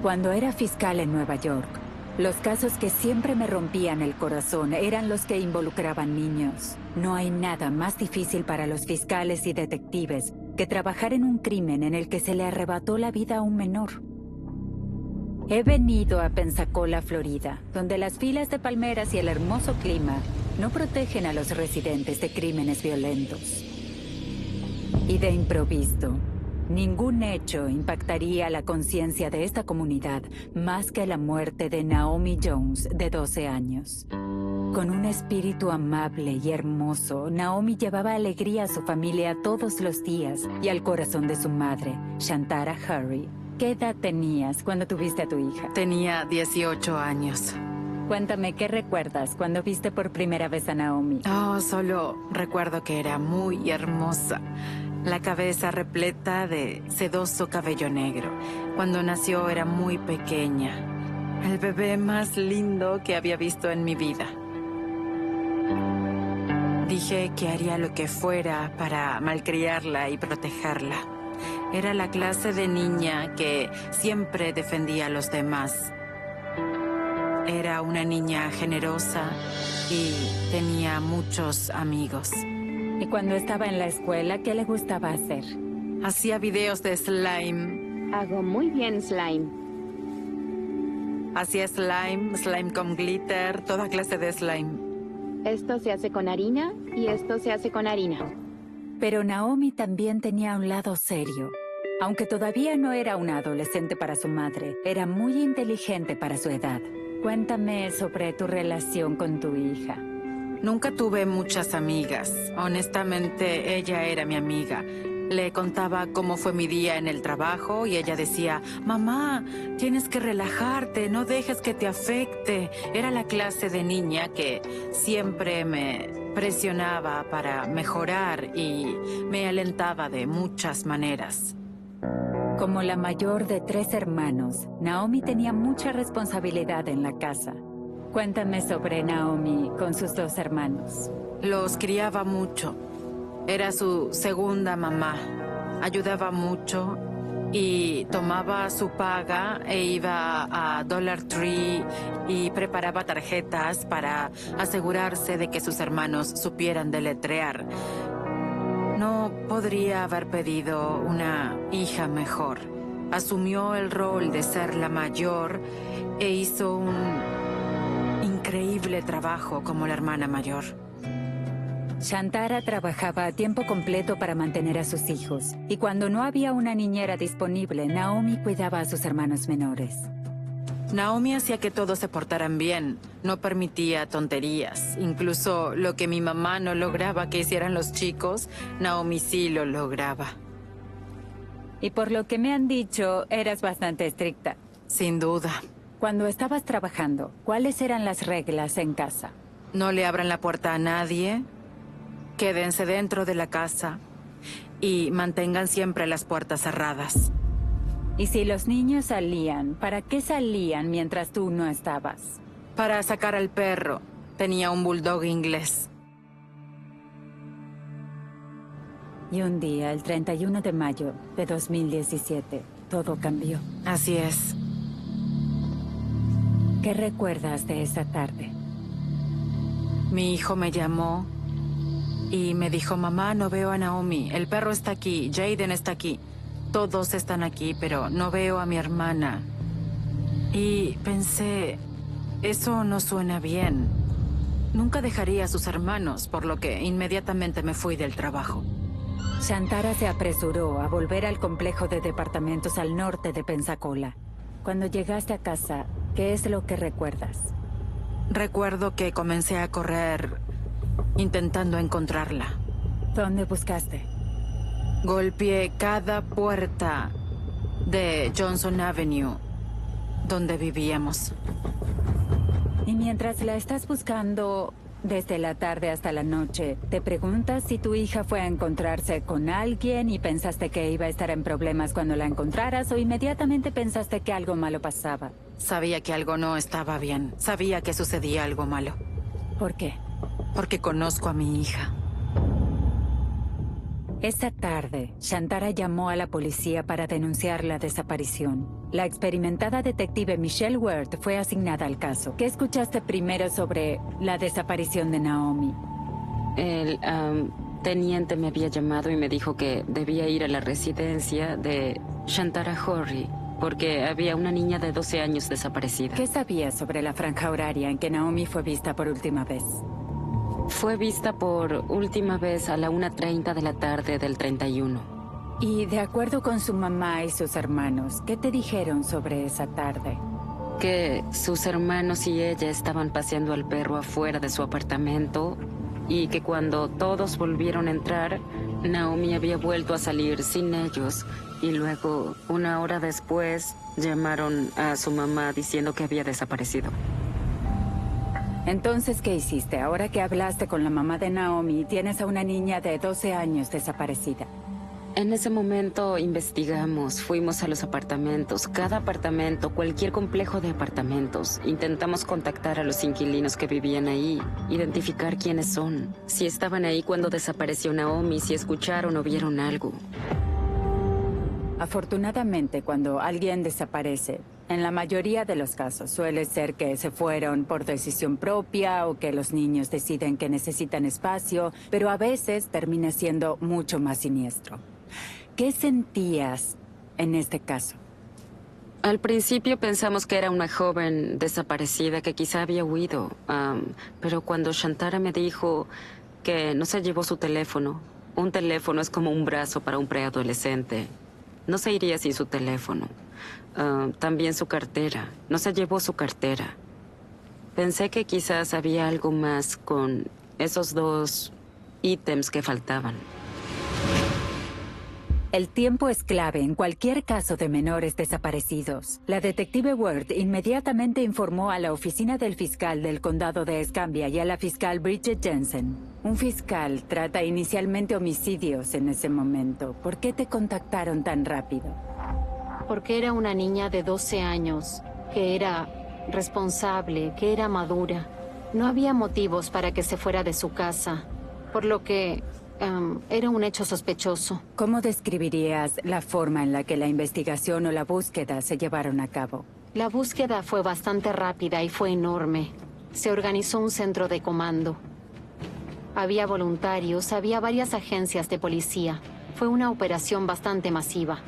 Cuando era fiscal en Nueva York, los casos que siempre me rompían el corazón eran los que involucraban niños. No hay nada más difícil para los fiscales y detectives que trabajar en un crimen en el que se le arrebató la vida a un menor. He venido a Pensacola, Florida, donde las filas de palmeras y el hermoso clima no protegen a los residentes de crímenes violentos. Y de improviso, ningún hecho impactaría la conciencia de esta comunidad más que la muerte de Naomi Jones, de 12 años. Con un espíritu amable y hermoso, Naomi llevaba alegría a su familia todos los días y al corazón de su madre, Shantara Harry. ¿Qué edad tenías cuando tuviste a tu hija? Tenía 18 años. Cuéntame, ¿qué recuerdas cuando viste por primera vez a Naomi? Oh, solo recuerdo que era muy hermosa. La cabeza repleta de sedoso cabello negro. Cuando nació era muy pequeña. El bebé más lindo que había visto en mi vida. Dije que haría lo que fuera para malcriarla y protegerla. Era la clase de niña que siempre defendía a los demás. Era una niña generosa y tenía muchos amigos. ¿Y cuando estaba en la escuela, qué le gustaba hacer? Hacía videos de slime. Hago muy bien slime. Hacía slime con glitter, toda clase de slime. Esto se hace con harina y esto se hace con harina. Pero Naomi también tenía un lado serio. Aunque todavía no era una adolescente para su madre, era muy inteligente para su edad. Cuéntame sobre tu relación con tu hija. Nunca tuve muchas amigas. Honestamente, ella era mi amiga. Le contaba cómo fue mi día en el trabajo y ella decía, mamá, tienes que relajarte, no dejes que te afecte. Era la clase de niña que siempre me presionaba para mejorar y me alentaba de muchas maneras. Como la mayor de 3 hermanos, Naomi tenía mucha responsabilidad en la casa. Cuéntame sobre Naomi con sus 2 hermanos. Los criaba mucho. Era su segunda mamá. Ayudaba mucho y tomaba su paga e iba a Dollar Tree y preparaba tarjetas para asegurarse de que sus hermanos supieran deletrear. No podría haber pedido una hija mejor. Asumió el rol de ser la mayor e hizo un increíble trabajo como la hermana mayor. Shantara trabajaba a tiempo completo para mantener a sus hijos, y cuando no había una niñera disponible, Naomi cuidaba a sus hermanos menores. Naomi hacía que todos se portaran bien. No permitía tonterías. Incluso lo que mi mamá no lograba que hicieran los chicos, Naomi sí lo lograba. Y por lo que me han dicho, eras bastante estricta. Sin duda. Cuando estabas trabajando, ¿cuáles eran las reglas en casa? No le abran la puerta a nadie. Quédense dentro de la casa. Y mantengan siempre las puertas cerradas. Y si los niños salían, ¿para qué salían mientras tú no estabas? Para sacar al perro. Tenía un bulldog inglés. Y un día, el 31 de mayo de 2017, todo cambió. Así es. ¿Qué recuerdas de esa tarde? Mi hijo me llamó y me dijo, mamá, no veo a Naomi. El perro está aquí, Jaden está aquí. Todos están aquí, pero no veo a mi hermana. Y pensé, eso no suena bien. Nunca dejaría a sus hermanos, por lo que inmediatamente me fui del trabajo. Shantara se apresuró a volver al complejo de departamentos al norte de Pensacola. Cuando llegaste a casa, ¿qué es lo que recuerdas? Recuerdo que comencé a correr intentando encontrarla. ¿Dónde buscaste? Golpeé cada puerta de Johnson Avenue, donde vivíamos. Y mientras la estás buscando desde la tarde hasta la noche, ¿te preguntas si tu hija fue a encontrarse con alguien y pensaste que iba a estar en problemas cuando la encontraras, o inmediatamente pensaste que algo malo pasaba? Sabía que algo no estaba bien. Sabía que sucedía algo malo. ¿Por qué? Porque conozco a mi hija. Esa tarde, Shantara llamó a la policía para denunciar la desaparición. La experimentada detective Michelle Ward fue asignada al caso. ¿Qué escuchaste primero sobre la desaparición de Naomi? El teniente me había llamado y me dijo que debía ir a la residencia de Shantara Hori porque había una niña de 12 años desaparecida. ¿Qué sabías sobre la franja horaria en que Naomi fue vista por última vez? Fue vista por última vez a la 1:30 de la tarde del 31. Y de acuerdo con su mamá y sus hermanos, ¿qué te dijeron sobre esa tarde? Que sus hermanos y ella estaban paseando al perro afuera de su apartamento y que cuando todos volvieron a entrar, Naomi había vuelto a salir sin ellos y luego, 1 hora después, llamaron a su mamá diciendo que había desaparecido. Entonces, ¿qué hiciste? Ahora que hablaste con la mamá de Naomi, tienes a una niña de 12 años desaparecida. En ese momento investigamos, fuimos a los apartamentos, cada apartamento, cualquier complejo de apartamentos. Intentamos contactar a los inquilinos que vivían ahí, identificar quiénes son, si estaban ahí cuando desapareció Naomi, si escucharon o vieron algo. Afortunadamente, cuando alguien desaparece, en la mayoría de los casos suele ser que se fueron por decisión propia o que los niños deciden que necesitan espacio, pero a veces termina siendo mucho más siniestro. ¿Qué sentías en este caso? Al principio pensamos que era una joven desaparecida que quizá había huido, pero cuando Shantara me dijo que no se llevó su teléfono, un teléfono es como un brazo para un preadolescente. No se iría sin su teléfono. También su cartera. No se llevó su cartera. Pensé que quizás había algo más con esos 2 ítems que faltaban. El tiempo es clave en cualquier caso de menores desaparecidos. La detective Ward inmediatamente informó a la oficina del fiscal del condado de Escambia y a la fiscal Bridget Jensen. Un fiscal trata inicialmente homicidios en ese momento. ¿Por qué te contactaron tan rápido? Porque era una niña de 12 años, que era responsable, que era madura. No había motivos para que se fuera de su casa, por lo que era un hecho sospechoso. ¿Cómo describirías la forma en la que la investigación o la búsqueda se llevaron a cabo? La búsqueda fue bastante rápida y fue enorme. Se organizó un centro de comando. Había voluntarios, había varias agencias de policía. Fue una operación bastante masiva.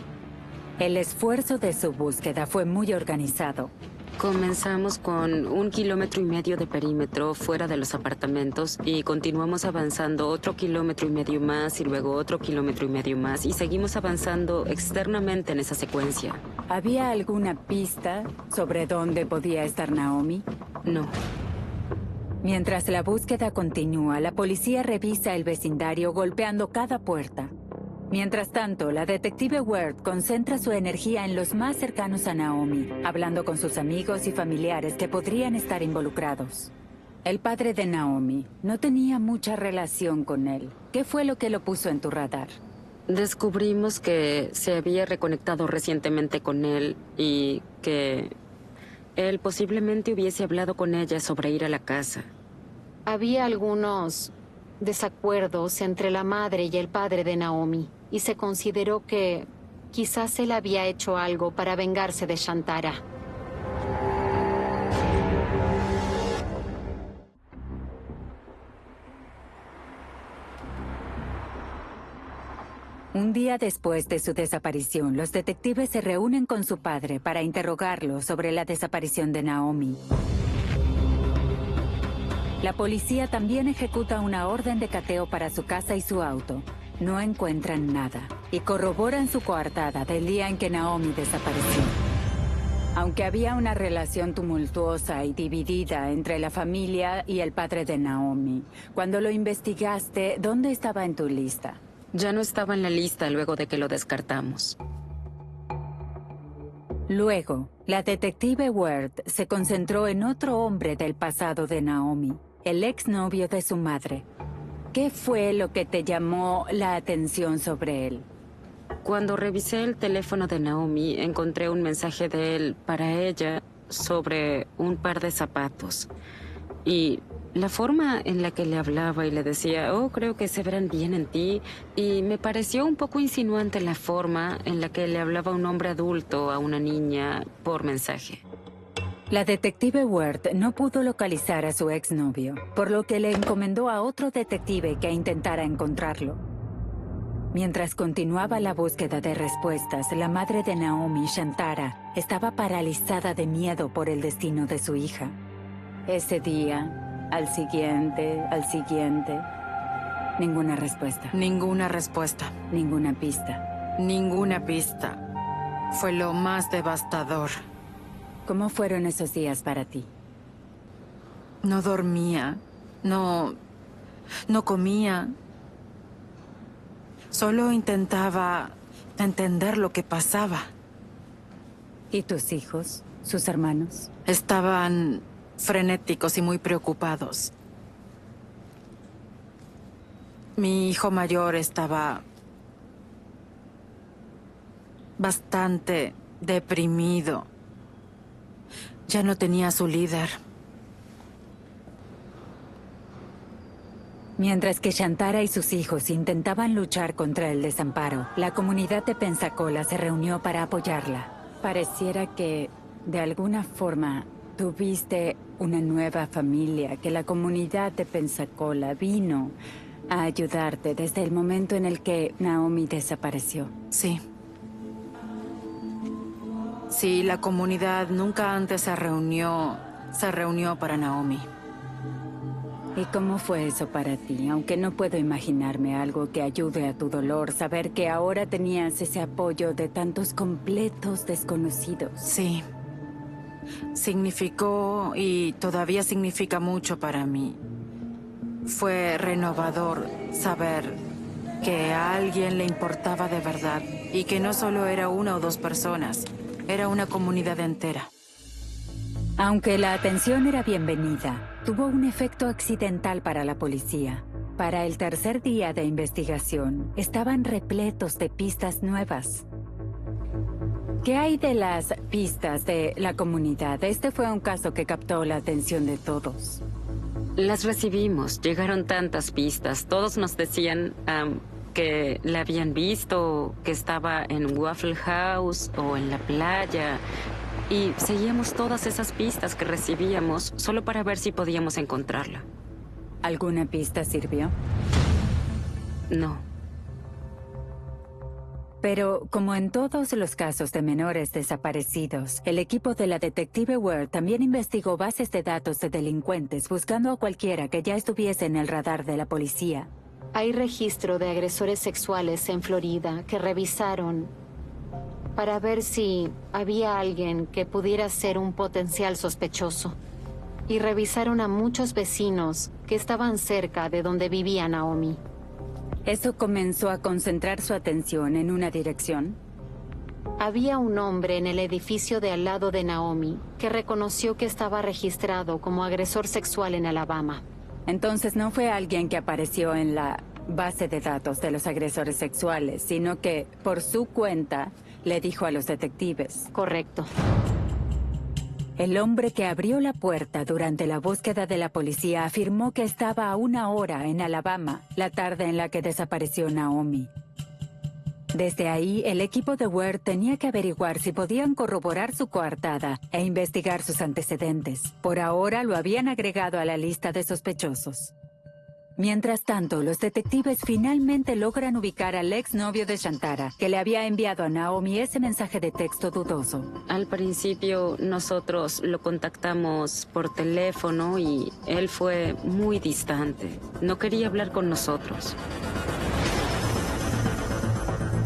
El esfuerzo de su búsqueda fue muy organizado. Comenzamos con 1,5 kilómetros de perímetro fuera de los apartamentos y continuamos avanzando 1,5 kilómetros más y luego 1,5 kilómetros más y seguimos avanzando externamente en esa secuencia. ¿Había alguna pista sobre dónde podía estar Naomi? No. Mientras la búsqueda continúa, la policía revisa el vecindario golpeando cada puerta. Mientras tanto, la detective Ward concentra su energía en los más cercanos a Naomi, hablando con sus amigos y familiares que podrían estar involucrados. El padre de Naomi no tenía mucha relación con él. ¿Qué fue lo que lo puso en tu radar? Descubrimos que se había reconectado recientemente con él y que él posiblemente hubiese hablado con ella sobre ir a la casa. Había algunos desacuerdos entre la madre y el padre de Naomi, y se consideró que quizás él había hecho algo para vengarse de Shantara. Un día después de su desaparición, los detectives se reúnen con su padre para interrogarlo sobre la desaparición de Naomi. La policía también ejecuta una orden de cateo para su casa y su auto. No encuentran nada y corroboran su coartada del día en que Naomi desapareció. Aunque había una relación tumultuosa y dividida entre la familia y el padre de Naomi, cuando lo investigaste, ¿dónde estaba en tu lista? Ya no estaba en la lista luego de que lo descartamos. Luego, la detective Ward se concentró en otro hombre del pasado de Naomi, el exnovio de su madre. ¿Qué fue lo que te llamó la atención sobre él? Cuando revisé el teléfono de Naomi, encontré un mensaje de él para ella sobre un par de zapatos. Y la forma en la que le hablaba y le decía, oh, creo que se verán bien en ti, y me pareció un poco insinuante la forma en la que le hablaba un hombre adulto a una niña por mensaje. La detective Ward no pudo localizar a su exnovio, por lo que le encomendó a otro detective que intentara encontrarlo. Mientras continuaba la búsqueda de respuestas, la madre de Naomi, Shantara, estaba paralizada de miedo por el destino de su hija. Ese día, al siguiente, ninguna respuesta. Ninguna respuesta. Ninguna pista. Ninguna pista. Fue lo más devastador. ¿Cómo fueron esos días para ti? No dormía. No comía. Solo intentaba entender lo que pasaba. ¿Y tus hijos? ¿Sus hermanos? Estaban frenéticos y muy preocupados. Mi hijo mayor estaba bastante deprimido. Ya no tenía a su líder. Mientras que Shantara y sus hijos intentaban luchar contra el desamparo, la comunidad de Pensacola se reunió para apoyarla. Pareciera que, de alguna forma, tuviste una nueva familia, que la comunidad de Pensacola vino a ayudarte desde el momento en el que Naomi desapareció. Sí. Sí, la comunidad nunca antes se reunió para Naomi. ¿Y cómo fue eso para ti? Aunque no puedo imaginarme algo que ayude a tu dolor, saber que ahora tenías ese apoyo de tantos completos desconocidos. Sí. Significó y todavía significa mucho para mí. Fue renovador saber que a alguien le importaba de verdad y que no solo era una o dos personas, era una comunidad entera. Aunque la atención era bienvenida, tuvo un efecto accidental para la policía. Para el tercer día de investigación, estaban repletos de pistas nuevas. ¿Qué hay de las pistas de la comunidad? Este fue un caso que captó la atención de todos. Las recibimos, llegaron tantas pistas. Todos nos decían que la habían visto, que estaba en Waffle House o en la playa. Y seguíamos todas esas pistas que recibíamos solo para ver si podíamos encontrarla. ¿Alguna pista sirvió? No. Pero, como en todos los casos de menores desaparecidos, el equipo de la detective Ward también investigó bases de datos de delincuentes buscando a cualquiera que ya estuviese en el radar de la policía. Hay registro de agresores sexuales en Florida que revisaron para ver si había alguien que pudiera ser un potencial sospechoso. Y revisaron a muchos vecinos que estaban cerca de donde vivía Naomi. Eso comenzó a concentrar su atención en una dirección. Había un hombre en el edificio de al lado de Naomi que reconoció que estaba registrado como agresor sexual en Alabama. Entonces no fue alguien que apareció en la base de datos de los agresores sexuales, sino que, por su cuenta, le dijo a los detectives. Correcto. El hombre que abrió la puerta durante la búsqueda de la policía afirmó que estaba a 1 hora en Alabama, la tarde en la que desapareció Naomi. Desde ahí, el equipo de Ward tenía que averiguar si podían corroborar su coartada e investigar sus antecedentes. Por ahora lo habían agregado a la lista de sospechosos. Mientras tanto, los detectives finalmente logran ubicar al exnovio de Shantara, que le había enviado a Naomi ese mensaje de texto dudoso. Al principio nosotros lo contactamos por teléfono y él fue muy distante. No quería hablar con nosotros.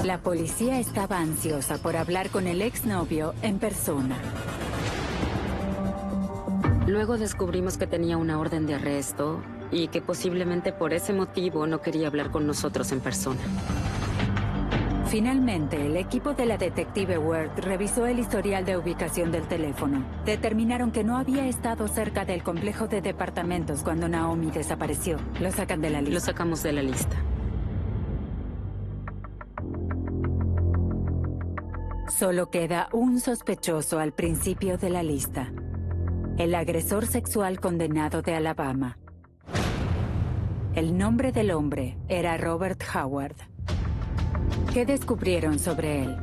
La policía estaba ansiosa por hablar con el exnovio en persona. Luego descubrimos que tenía una orden de arresto y que posiblemente por ese motivo no quería hablar con nosotros en persona. Finalmente, el equipo de la detective Ward revisó el historial de ubicación del teléfono. Determinaron que no había estado cerca del complejo de departamentos cuando Naomi desapareció. Lo sacan de la lista. Lo sacamos de la lista. Solo queda un sospechoso al principio de la lista. El agresor sexual condenado de Alabama, El nombre del hombre era Robert Howard. ¿Qué descubrieron sobre él?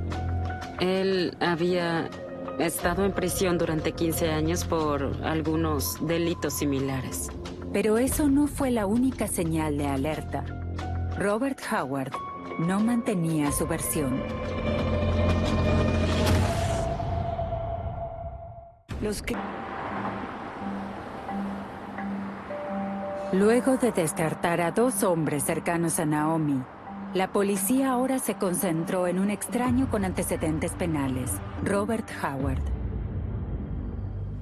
Él había estado en prisión durante 15 años por algunos delitos similares. Pero eso no fue la única señal de alerta. Robert Howard no mantenía su versión. Luego de descartar a 2 hombres cercanos a Naomi, la policía ahora se concentró en un extraño con antecedentes penales, Robert Howard.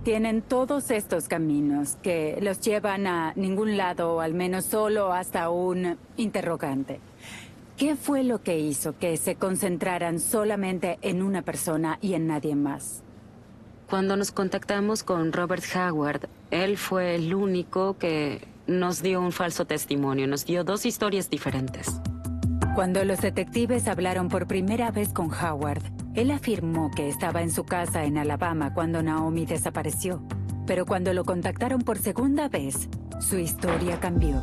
Tienen todos estos caminos que los llevan a ningún lado, o al menos solo hasta un interrogante. ¿Qué fue lo que hizo que se concentraran solamente en una persona y en nadie más? Cuando nos contactamos con Robert Howard, él fue el único que nos dio un falso testimonio. Nos dio 2 historias diferentes. Cuando los detectives hablaron por primera vez con Howard, él afirmó que estaba en su casa en Alabama cuando Naomi desapareció. Pero cuando lo contactaron por segunda vez, su historia cambió.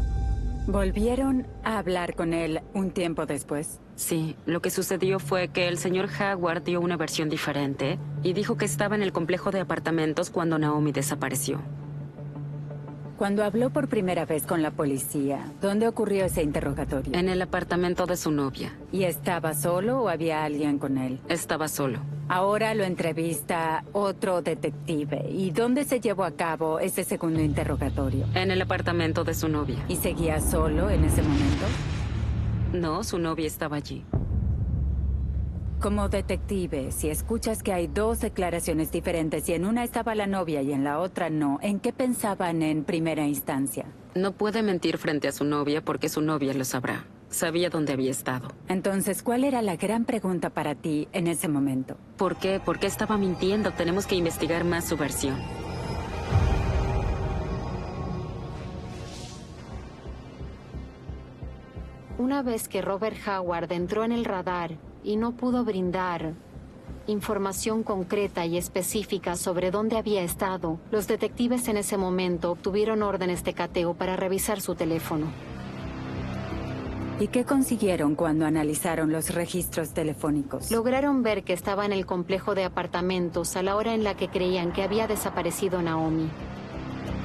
¿Volvieron a hablar con él un tiempo después? Sí, lo que sucedió fue que el señor Howard dio una versión diferente y dijo que estaba en el complejo de apartamentos cuando Naomi desapareció. Cuando habló por primera vez con la policía, ¿dónde ocurrió ese interrogatorio? En el apartamento de su novia. ¿Y estaba solo o había alguien con él? Estaba solo. Ahora lo entrevista otro detective. ¿Y dónde se llevó a cabo ese segundo interrogatorio? En el apartamento de su novia. ¿Y seguía solo en ese momento? No, su novia estaba allí. Como detective, si escuchas que hay 2 declaraciones diferentes y en una estaba la novia y en la otra no, ¿en qué pensaban en primera instancia? No puede mentir frente a su novia porque su novia lo sabrá. Sabía dónde había estado. Entonces, ¿cuál era la gran pregunta para ti en ese momento? ¿Por qué? ¿Por qué estaba mintiendo? Tenemos que investigar más su versión. Una vez que Robert Howard entró en el radar y no pudo brindar información concreta y específica sobre dónde había estado, los detectives en ese momento obtuvieron órdenes de cateo para revisar su teléfono. ¿Y qué consiguieron cuando analizaron los registros telefónicos? Lograron ver que estaba en el complejo de apartamentos a la hora en la que creían que había desaparecido Naomi.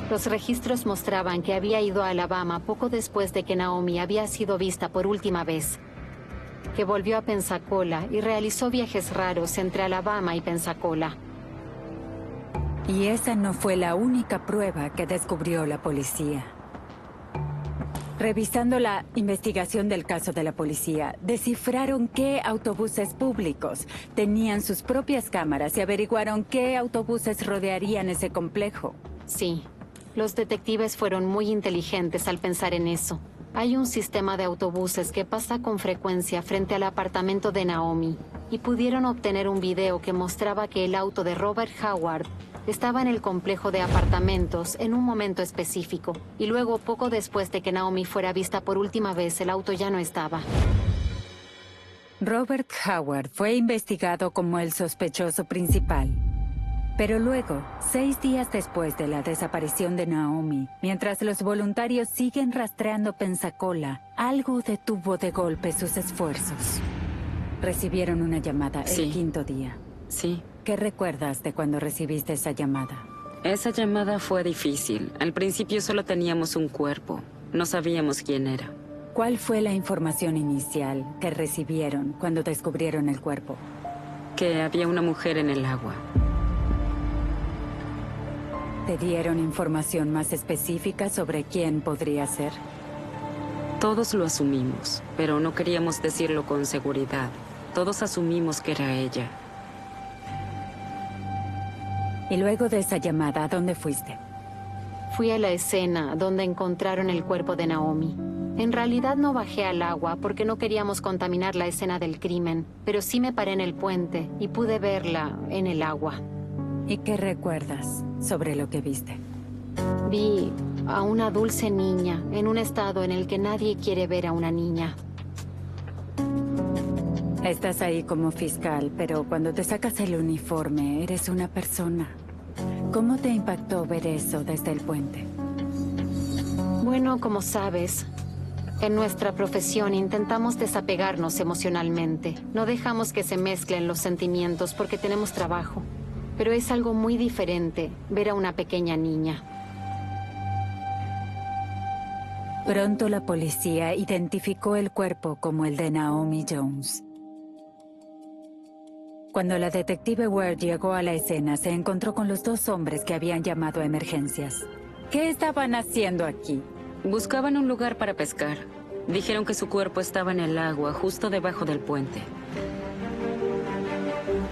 Los registros mostraban que había ido a Alabama poco después de que Naomi había sido vista por última vez, que volvió a Pensacola y realizó viajes raros entre Alabama y Pensacola. Y esa no fue la única prueba que descubrió la policía. Revisando la investigación del caso de la policía, descifraron qué autobuses públicos tenían sus propias cámaras y averiguaron qué autobuses rodearían ese complejo. Sí, los detectives fueron muy inteligentes al pensar en eso. Hay un sistema de autobuses que pasa con frecuencia frente al apartamento de Naomi y pudieron obtener un video que mostraba que el auto de Robert Howard estaba en el complejo de apartamentos en un momento específico y luego, poco después de que Naomi fuera vista por última vez, el auto ya no estaba. Robert Howard fue investigado como el sospechoso principal. Pero luego, 6 días después de la desaparición de Naomi, mientras los voluntarios siguen rastreando Pensacola, algo detuvo de golpe sus esfuerzos. Recibieron una llamada el 5º día. Sí. ¿Qué recuerdas de cuando recibiste esa llamada? Esa llamada fue difícil. Al principio solo teníamos un cuerpo. No sabíamos quién era. ¿Cuál fue la información inicial que recibieron cuando descubrieron el cuerpo? Que había una mujer en el agua. ¿Te dieron información más específica sobre quién podría ser? Todos lo asumimos, pero no queríamos decirlo con seguridad. Todos asumimos que era ella. Y luego de esa llamada, ¿a dónde fuiste? Fui a la escena donde encontraron el cuerpo de Naomi. En realidad no bajé al agua porque no queríamos contaminar la escena del crimen, pero sí me paré en el puente y pude verla en el agua. ¿Y qué recuerdas sobre lo que viste? Vi a una dulce niña en un estado en el que nadie quiere ver a una niña. Estás ahí como fiscal, pero cuando te sacas el uniforme, eres una persona. ¿Cómo te impactó ver eso desde el puente? Bueno, como sabes, En nuestra profesión intentamos desapegarnos emocionalmente. No dejamos que se mezclen los sentimientos porque tenemos trabajo. Pero es algo muy diferente ver a una pequeña niña. Pronto la policía identificó el cuerpo como el de Naomi Jones. Cuando la detective Ware llegó a la escena, se encontró con los dos hombres que habían llamado a emergencias. ¿Qué estaban haciendo aquí? Buscaban un lugar para pescar. Dijeron que su cuerpo estaba en el agua, justo debajo del puente.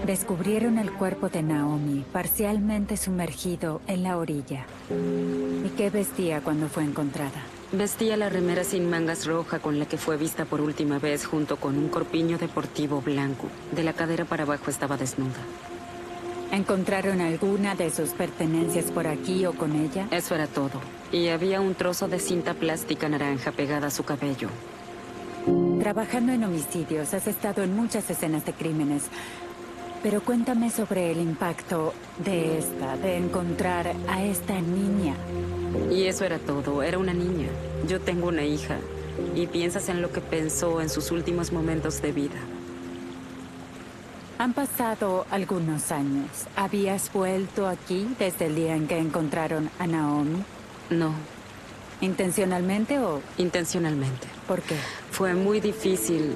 Descubrieron el cuerpo de Naomi, parcialmente sumergido en la orilla. ¿Y qué vestía cuando fue encontrada? Vestía la remera sin mangas roja con la que fue vista por última vez, junto con un corpiño deportivo blanco. De la cadera para abajo estaba desnuda. ¿Encontraron alguna de sus pertenencias por aquí o con ella? Eso era todo. Y había un trozo de cinta plástica naranja pegada a su cabello. Trabajando en homicidios, has estado en muchas escenas de crímenes. Pero cuéntame sobre el impacto de encontrar a esta niña. Y eso era todo, era una niña. Yo tengo una hija. Y piensas en lo que pensó en sus últimos momentos de vida. Han pasado algunos años. ¿Habías vuelto aquí desde el día en que encontraron a Naomi? No. ¿Intencionalmente o...? Intencionalmente. ¿Por qué? Fue muy difícil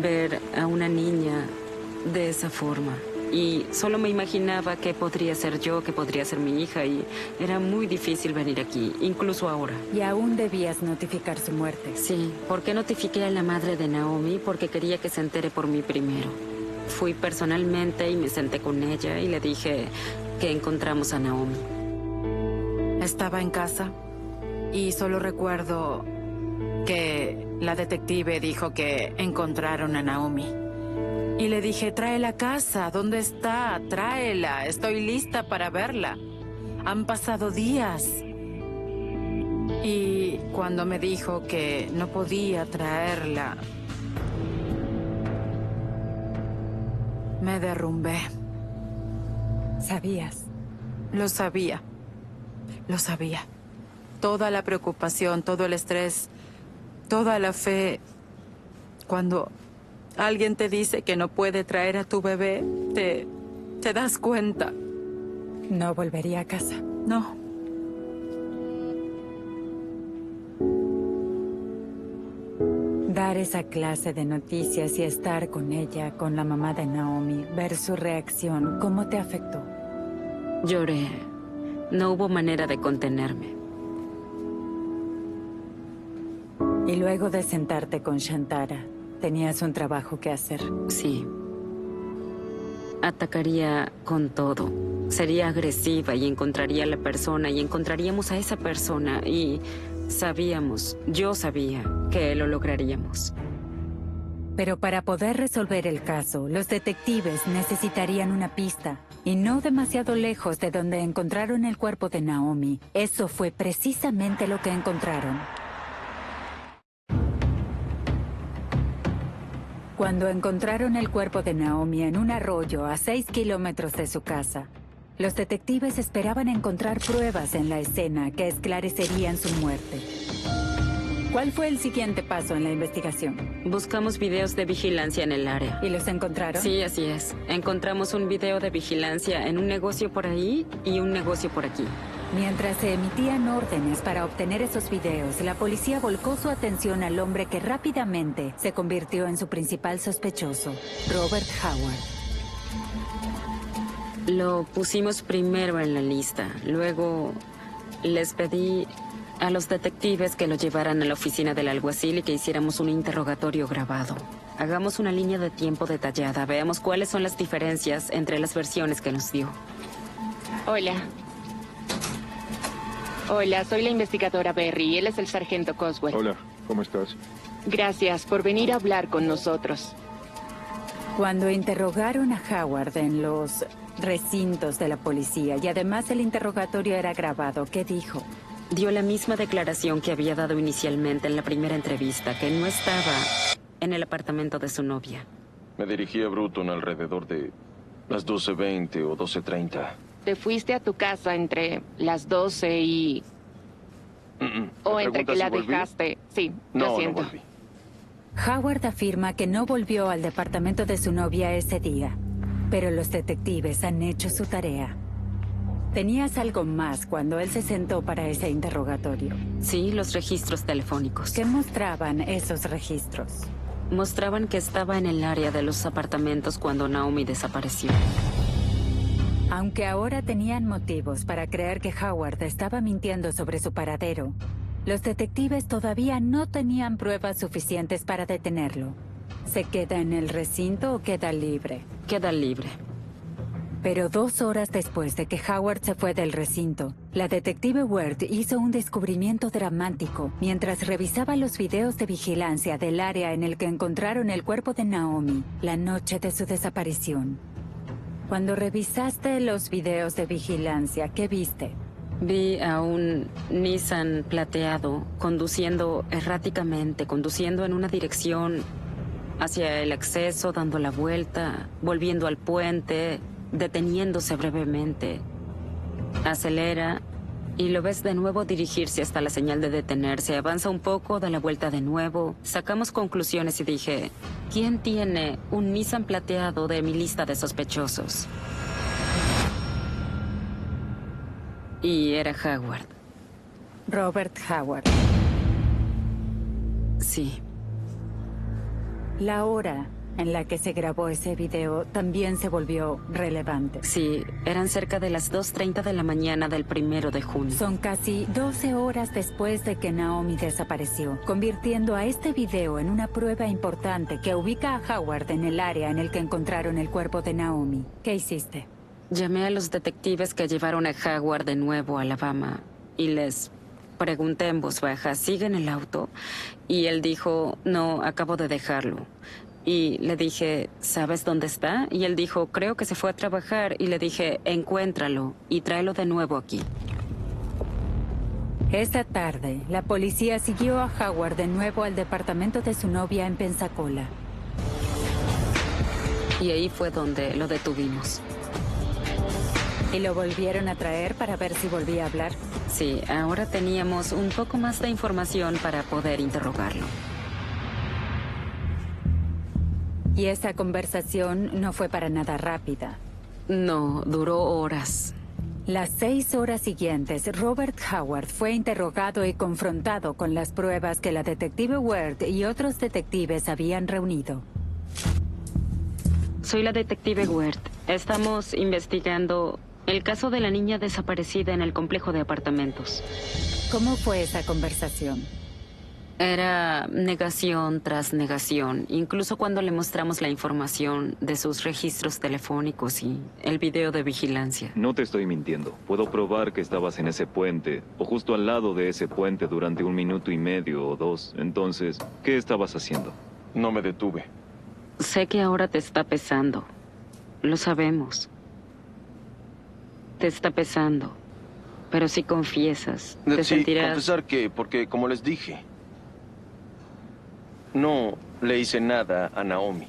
ver a una niña de esa forma. Y solo me imaginaba que podría ser yo, que podría ser mi hija, y era muy difícil venir aquí, incluso ahora. ¿Y aún debías notificar su muerte? Sí. ¿Por qué notifiqué a la madre de Naomi? Porque quería que se entere por mí primero. Fui personalmente y me senté con ella y le dije que encontramos a Naomi. Estaba en casa y solo recuerdo que la detective dijo que encontraron a Naomi. Y le dije, tráela a casa, ¿dónde está? Tráela, estoy lista para verla. Han pasado días. Y cuando me dijo que no podía traerla, me derrumbé. ¿Sabías? Lo sabía. Lo sabía. Toda la preocupación, todo el estrés, toda la fe. Cuando alguien te dice que no puede traer a tu bebé, te das cuenta. No volvería a casa. No. Dar esa clase de noticias y estar con ella, con la mamá de Naomi, ver su reacción, ¿cómo te afectó? Lloré. No hubo manera de contenerme. Y luego de sentarte con Shantara, tenías un trabajo que hacer. Sí. Atacaría con todo. Sería agresiva y encontraría a la persona y encontraríamos a esa persona y sabíamos, yo sabía que lo lograríamos. Pero para poder resolver el caso, los detectives necesitarían una pista. Y no demasiado lejos de donde encontraron el cuerpo de Naomi. Eso fue precisamente lo que encontraron. Cuando encontraron el cuerpo de Naomi en un arroyo a 6 kilómetros de su casa, los detectives esperaban encontrar pruebas en la escena que esclarecerían su muerte. ¿Cuál fue el siguiente paso en la investigación? Buscamos videos de vigilancia en el área. ¿Y los encontraron? Sí, así es. Encontramos un video de vigilancia en un negocio por ahí y un negocio por aquí. Mientras se emitían órdenes para obtener esos videos, la policía volcó su atención al hombre que rápidamente se convirtió en su principal sospechoso, Robert Howard. Lo pusimos primero en la lista. Luego les pedí a los detectives que lo llevaran a la oficina del alguacil y que hiciéramos un interrogatorio grabado. Hagamos una línea de tiempo detallada. Veamos cuáles son las diferencias entre las versiones que nos dio. Hola. Hola, soy la investigadora Berry. Él es el sargento Coswell. Hola, ¿cómo estás? Gracias por venir a hablar con nosotros. Cuando interrogaron a Howard en los recintos de la policía y además el interrogatorio era grabado, ¿qué dijo? Dio la misma declaración que había dado inicialmente en la primera entrevista, que no estaba en el apartamento de su novia. Me dirigí a Bruton alrededor de las 12:20 o 12:30. Te fuiste a tu casa entre las 12 y... O ¿Me entre que preguntas la si volví? dejaste. Sí, No, lo no siento. volví. Howard afirma que no volvió al departamento de su novia ese día, pero los detectives han hecho su tarea. Tenías algo más cuando él se sentó para ese interrogatorio. Sí, los registros telefónicos. ¿Qué mostraban esos registros? Mostraban que estaba en el área de los apartamentos cuando Naomi desapareció. Aunque ahora tenían motivos para creer que Howard estaba mintiendo sobre su paradero, los detectives todavía no tenían pruebas suficientes para detenerlo. ¿Se queda en el recinto o queda libre? Queda libre. Pero 2 horas después de que Howard se fue del recinto, la detective Ward hizo un descubrimiento dramático mientras revisaba los videos de vigilancia del área en el que encontraron el cuerpo de Naomi la noche de su desaparición. Cuando revisaste los videos de vigilancia, ¿qué viste? Vi a un Nissan plateado conduciendo erráticamente, conduciendo en una dirección hacia el acceso, dando la vuelta, volviendo al puente, deteniéndose brevemente. Acelera y lo ves de nuevo dirigirse hasta la señal de detenerse. Avanza un poco, da la vuelta de nuevo. Sacamos conclusiones y dije, ¿quién tiene un Nissan plateado de mi lista de sospechosos? Y era Howard. Robert Howard. Sí. La hora en la que se grabó ese video también se volvió relevante. Sí, eran cerca de las 2:30 de la mañana del 1 de junio. Son casi 12 horas después de que Naomi desapareció, convirtiendo a este video en una prueba importante que ubica a Howard en el área en el que encontraron el cuerpo de Naomi. ¿Qué hiciste? Llamé a los detectives que llevaron a Howard de nuevo a Alabama y les pregunté en voz baja, ¿sigue en el auto? Y él dijo, no, acabo de dejarlo. Y le dije, ¿sabes dónde está? Y él dijo, creo que se fue a trabajar. Y le dije, encuéntralo y tráelo de nuevo aquí. Esa tarde, la policía siguió a Howard de nuevo al departamento de su novia en Pensacola. Y ahí fue donde lo detuvimos. ¿Y lo volvieron a traer para ver si volvía a hablar? Sí, ahora teníamos un poco más de información para poder interrogarlo. Y esa conversación no fue para nada rápida. No, duró horas. Las 6 horas siguientes, Robert Howard fue interrogado y confrontado con las pruebas que la detective Ward y otros detectives habían reunido. Soy la detective Ward. Estamos investigando el caso de la niña desaparecida en el complejo de apartamentos. ¿Cómo fue esa conversación? Era negación tras negación, incluso cuando le mostramos la información de sus registros telefónicos y el video de vigilancia. No te estoy mintiendo. Puedo probar que estabas en ese puente, o justo al lado de ese puente durante 1 minuto y medio o 2. Entonces, ¿qué estabas haciendo? No me detuve. Sé que ahora te está pesando. Lo sabemos. Te está pesando. Pero si confiesas, te Sí, sentirás... confesar que, porque como les dije, no le hice nada a Naomi.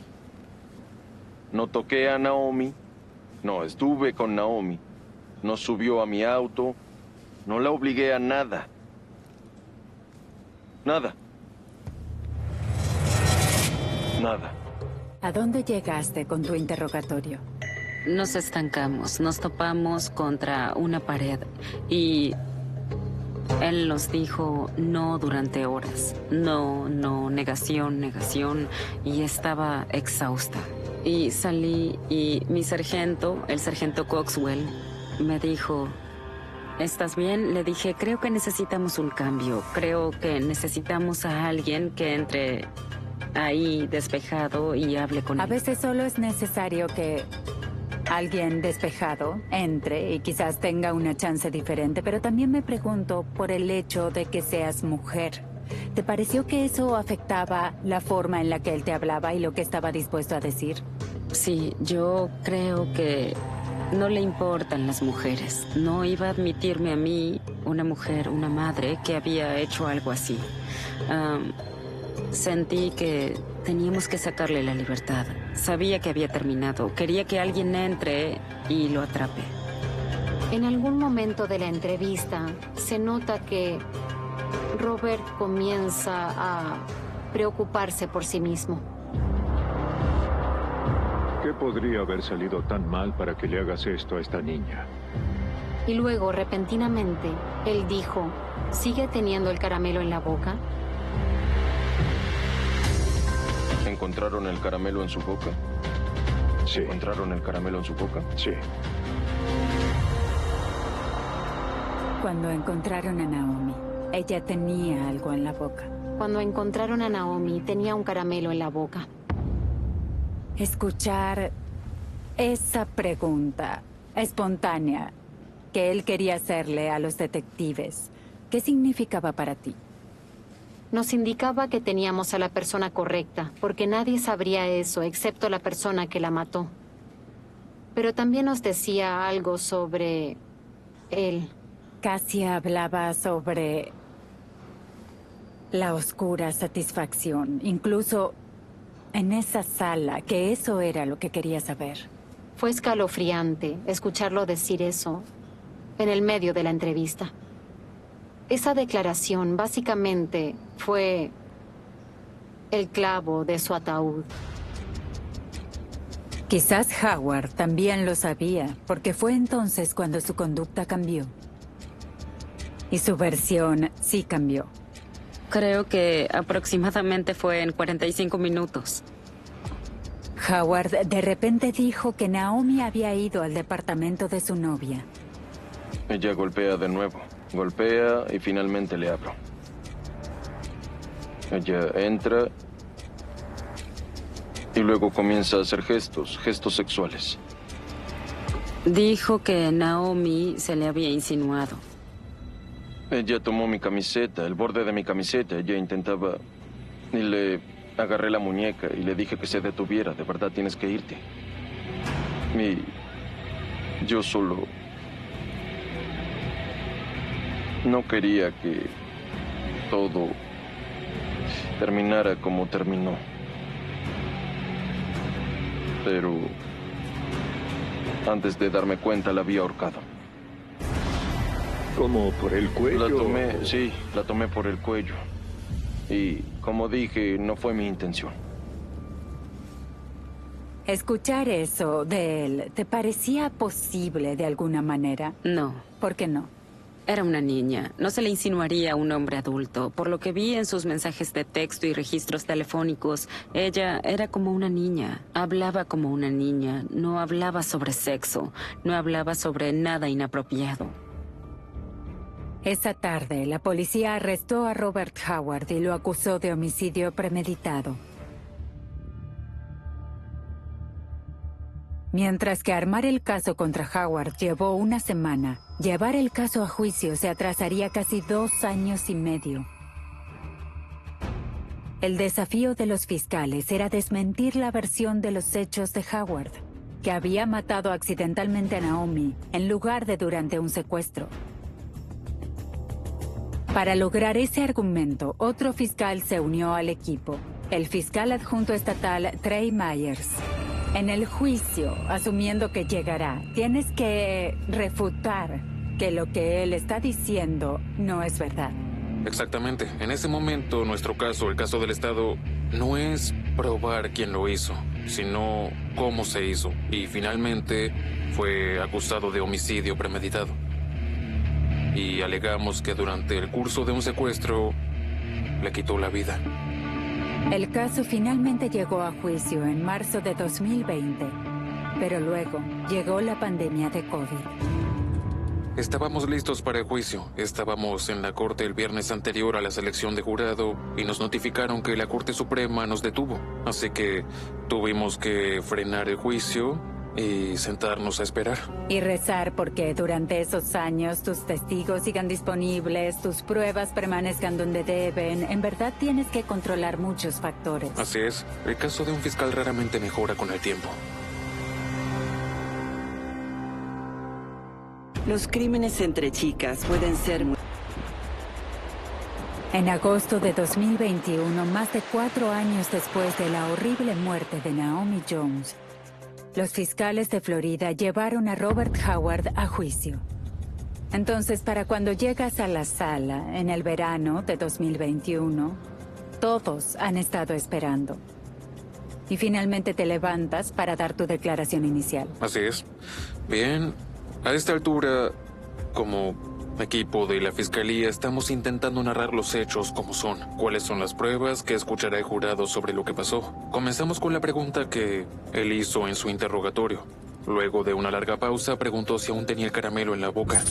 No toqué a Naomi, no estuve con Naomi, no subió a mi auto, no la obligué a nada. Nada. Nada. ¿A dónde llegaste con tu interrogatorio? Nos estancamos, nos topamos contra una pared y él nos dijo no durante horas. No, no, negación, negación. Y estaba exhausta. Y salí y mi sargento, el sargento Coxwell, me dijo, ¿estás bien? Le dije, creo que necesitamos un cambio. Creo que necesitamos a alguien que entre ahí despejado y hable con él. A veces solo es necesario que alguien despejado entre y quizás tenga una chance diferente, pero también me pregunto por el hecho de que seas mujer. ¿Te pareció que eso afectaba la forma en la que él te hablaba y lo que estaba dispuesto a decir? Sí, yo creo que no le importan las mujeres. No iba a admitirme a mí, una mujer, una madre, que había hecho algo así. Sentí que teníamos que sacarle la libertad. Sabía que había terminado. Quería que alguien entre y lo atrape. En algún momento de la entrevista se nota que Robert comienza a preocuparse por sí mismo. ¿Qué podría haber salido tan mal para que le hagas esto a esta niña? Y luego, repentinamente, él dijo, ¿sigue teniendo el caramelo en la boca? ¿Encontraron el caramelo en su boca? Sí. ¿Encontraron el caramelo en su boca? Sí. Cuando encontraron a Naomi, ella tenía algo en la boca. Cuando encontraron a Naomi, tenía un caramelo en la boca. Escuchar esa pregunta espontánea que él quería hacerle a los detectives, ¿qué significaba para ti? Nos indicaba que teníamos a la persona correcta, porque nadie sabría eso excepto la persona que la mató. Pero también nos decía algo sobre él. Casi hablaba sobre la oscura satisfacción, incluso en esa sala, que eso era lo que quería saber. Fue escalofriante escucharlo decir eso en el medio de la entrevista. Esa declaración básicamente fue el clavo de su ataúd. Quizás Howard también lo sabía, porque fue entonces cuando su conducta cambió. Y su versión sí cambió. Creo que aproximadamente fue en 45 minutos. Howard de repente dijo que Naomi había ido al departamento de su novia. Ella golpea de nuevo. Golpea y finalmente le abro. Ella entra y luego comienza a hacer gestos sexuales. Dijo que Naomi se le había insinuado. Ella tomó mi camiseta, el borde de mi camiseta. Ella intentaba... Y le agarré la muñeca y le dije que se detuviera. De verdad, tienes que irte. Y yo solo... no quería que todo terminara como terminó. Pero antes de darme cuenta la había ahorcado. ¿Cómo por el cuello? La tomé por el cuello. Y como dije, no fue mi intención. Escuchar eso de él, ¿te parecía posible de alguna manera? No. ¿Por qué no? Era una niña. No se le insinuaría a un hombre adulto. Por lo que vi en sus mensajes de texto y registros telefónicos, ella era como una niña. Hablaba como una niña. No hablaba sobre sexo. No hablaba sobre nada inapropiado. Esa tarde, la policía arrestó a Robert Howard y lo acusó de homicidio premeditado. Mientras que armar el caso contra Howard llevó una semana, llevar el caso a juicio se atrasaría casi 2 años y medio. El desafío de los fiscales era desmentir la versión de los hechos de Howard, que había matado accidentalmente a Naomi en lugar de durante un secuestro. Para lograr ese argumento, otro fiscal se unió al equipo, el fiscal adjunto estatal Trey Myers. En el juicio, asumiendo que llegará, tienes que refutar que lo que él está diciendo no es verdad. Exactamente. En ese momento, nuestro caso, el caso del Estado, no es probar quién lo hizo, sino cómo se hizo. Y finalmente fue acusado de homicidio premeditado. Y alegamos que durante el curso de un secuestro le quitó la vida. El caso finalmente llegó a juicio en marzo de 2020, pero luego llegó la pandemia de COVID. Estábamos listos para el juicio. Estábamos en la corte el viernes anterior a la selección de jurado y nos notificaron que la Corte Suprema nos detuvo. Así que tuvimos que frenar el juicio y sentarnos a esperar. Y rezar porque durante esos años tus testigos sigan disponibles, tus pruebas permanezcan donde deben. En verdad tienes que controlar muchos factores. Así es. El caso de un fiscal raramente mejora con el tiempo. Los crímenes entre chicas pueden ser muy... En agosto de 2021, más de 4 años después de la horrible muerte de Naomi Jones, los fiscales de Florida llevaron a Robert Howard a juicio. Entonces, para cuando llegas a la sala en el verano de 2021, todos han estado esperando. Y finalmente te levantas para dar tu declaración inicial. Así es. Bien, a esta altura, como equipo de la Fiscalía, estamos intentando narrar los hechos como son. ¿Cuáles son las pruebas? ¿Qué escuchará el jurado sobre lo que pasó? Comenzamos con la pregunta que él hizo en su interrogatorio. Luego de una larga pausa, preguntó si aún tenía el caramelo en la boca.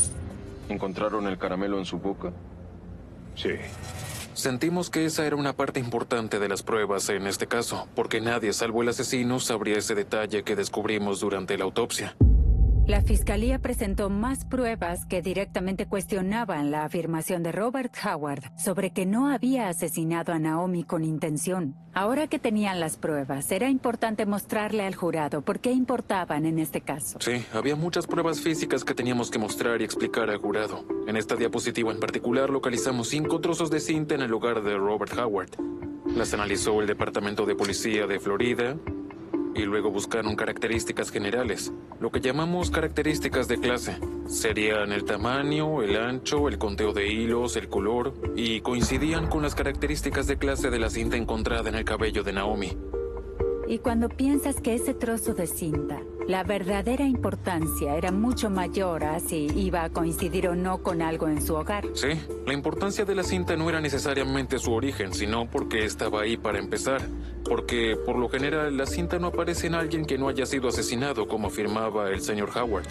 ¿Encontraron el caramelo en su boca? Sí. Sentimos que esa era una parte importante de las pruebas en este caso, porque nadie, salvo el asesino, sabría ese detalle que descubrimos durante la autopsia. La fiscalía presentó más pruebas que directamente cuestionaban la afirmación de Robert Howard sobre que no había asesinado a Naomi con intención. Ahora que tenían las pruebas, era importante mostrarle al jurado por qué importaban en este caso. Sí, había muchas pruebas físicas que teníamos que mostrar y explicar al jurado. En esta diapositiva en particular localizamos 5 trozos de cinta en el hogar de Robert Howard. Las analizó el Departamento de Policía de Florida y luego buscaron características generales, lo que llamamos características de clase. Serían el tamaño, el ancho, el conteo de hilos, el color, y coincidían con las características de clase de la cinta encontrada en el cabello de Naomi. Y cuando piensas que ese trozo de cinta, la verdadera importancia era mucho mayor a si iba a coincidir o no con algo en su hogar. Sí, la importancia de la cinta no era necesariamente su origen, sino porque estaba ahí para empezar. Porque, por lo general, la cinta no aparece en alguien que no haya sido asesinado, como afirmaba el señor Howard.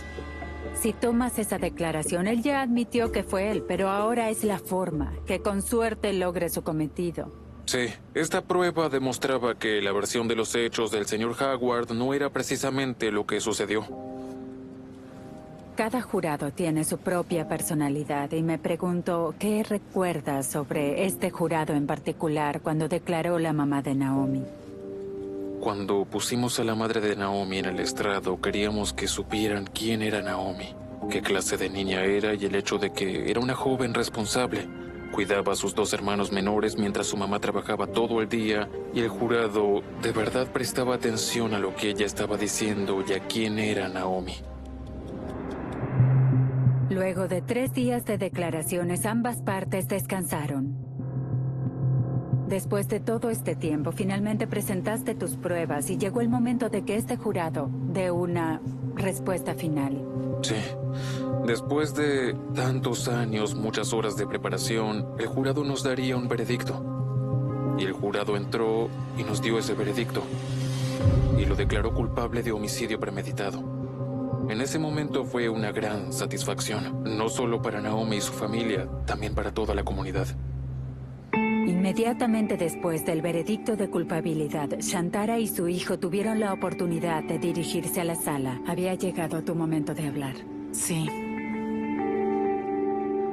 Si tomas esa declaración, él ya admitió que fue él, pero ahora es la forma, que con suerte logre su cometido. Sí, esta prueba demostraba que la versión de los hechos del señor Howard no era precisamente lo que sucedió. Cada jurado tiene su propia personalidad y me pregunto, ¿qué recuerdas sobre este jurado en particular cuando declaró la mamá de Naomi? Cuando pusimos a la madre de Naomi en el estrado, queríamos que supieran quién era Naomi, qué clase de niña era y el hecho de que era una joven responsable. Cuidaba a sus 2 hermanos menores mientras su mamá trabajaba todo el día y el jurado de verdad prestaba atención a lo que ella estaba diciendo y a quién era Naomi. Luego de 3 días de declaraciones, ambas partes descansaron. Después de todo este tiempo, finalmente presentaste tus pruebas y llegó el momento de que este jurado dé una respuesta final. Sí. Después de tantos años, muchas horas de preparación, el jurado nos daría un veredicto. Y el jurado entró y nos dio ese veredicto. Y lo declaró culpable de homicidio premeditado. En ese momento fue una gran satisfacción, no solo para Naomi y su familia, también para toda la comunidad. Inmediatamente después del veredicto de culpabilidad, Shantara y su hijo tuvieron la oportunidad de dirigirse a la sala. Había llegado tu momento de hablar. Sí.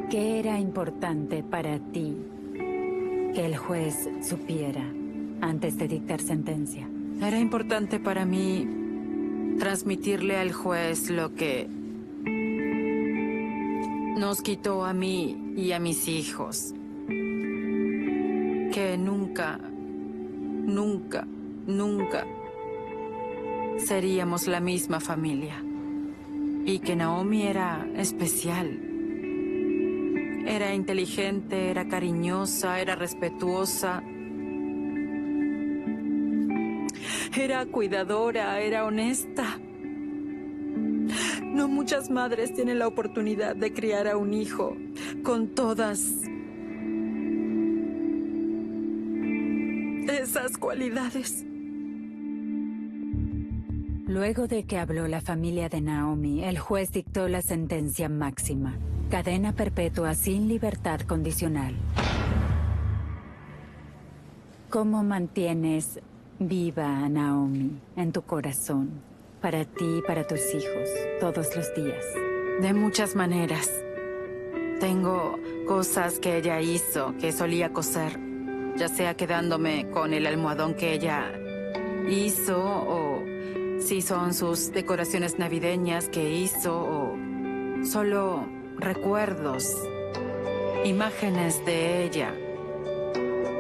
¿Qué era importante para ti que el juez supiera antes de dictar sentencia? Era importante para mí transmitirle al juez lo que nos quitó a mí y a mis hijos. Que nunca, nunca, nunca seríamos la misma familia. Y que Naomi era especial. Era inteligente, era cariñosa, era respetuosa. Era cuidadora, era honesta. No muchas madres tienen la oportunidad de criar a un hijo con todas esas cualidades. Luego de que habló la familia de Naomi, el juez dictó la sentencia máxima: cadena perpetua sin libertad condicional. ¿Cómo mantienes viva a Naomi en tu corazón, para ti y para tus hijos, todos los días? De muchas maneras. Tengo cosas que ella hizo, que solía coser, ya sea quedándome con el almohadón que ella hizo, o si son sus decoraciones navideñas que hizo, o solo recuerdos, imágenes de ella.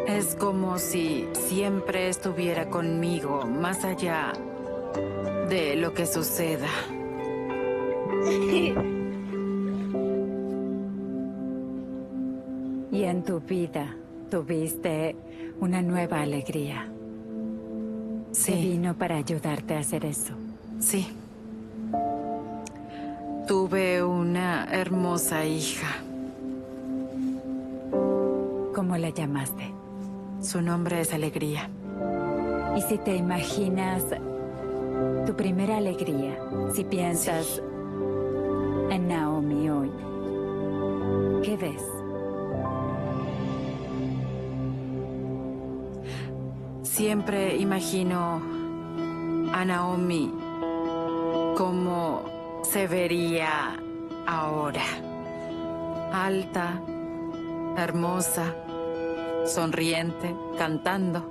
Es como si siempre estuviera conmigo, más allá de lo que suceda. Y en tu vida tuviste una nueva alegría. Sí. Que vino para ayudarte a hacer eso. Sí. Tuve una hermosa hija. ¿Cómo la llamaste? Su nombre es Alegría. Y si te imaginas tu primera alegría, si piensas en Naomi hoy, ¿qué ves? Siempre imagino a Naomi como se vería ahora. Alta, hermosa, sonriente, cantando.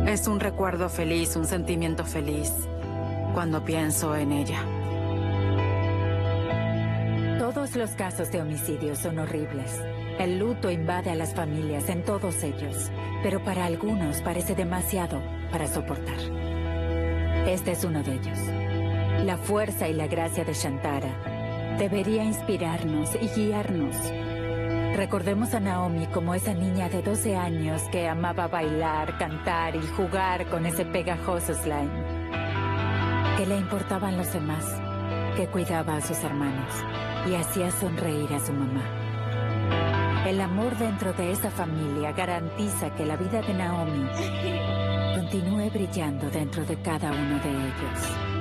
Es un recuerdo feliz, un sentimiento feliz cuando pienso en ella. Todos los casos de homicidio son horribles. El luto invade a las familias en todos ellos, pero para algunos parece demasiado para soportar. Este es uno de ellos. La fuerza y la gracia de Shantara debería inspirarnos y guiarnos. Recordemos a Naomi como esa niña de 12 años que amaba bailar, cantar y jugar con ese pegajoso slime. Que le importaban los demás, que cuidaba a sus hermanos y hacía sonreír a su mamá. El amor dentro de esa familia garantiza que la vida de Naomi continúe brillando dentro de cada uno de ellos.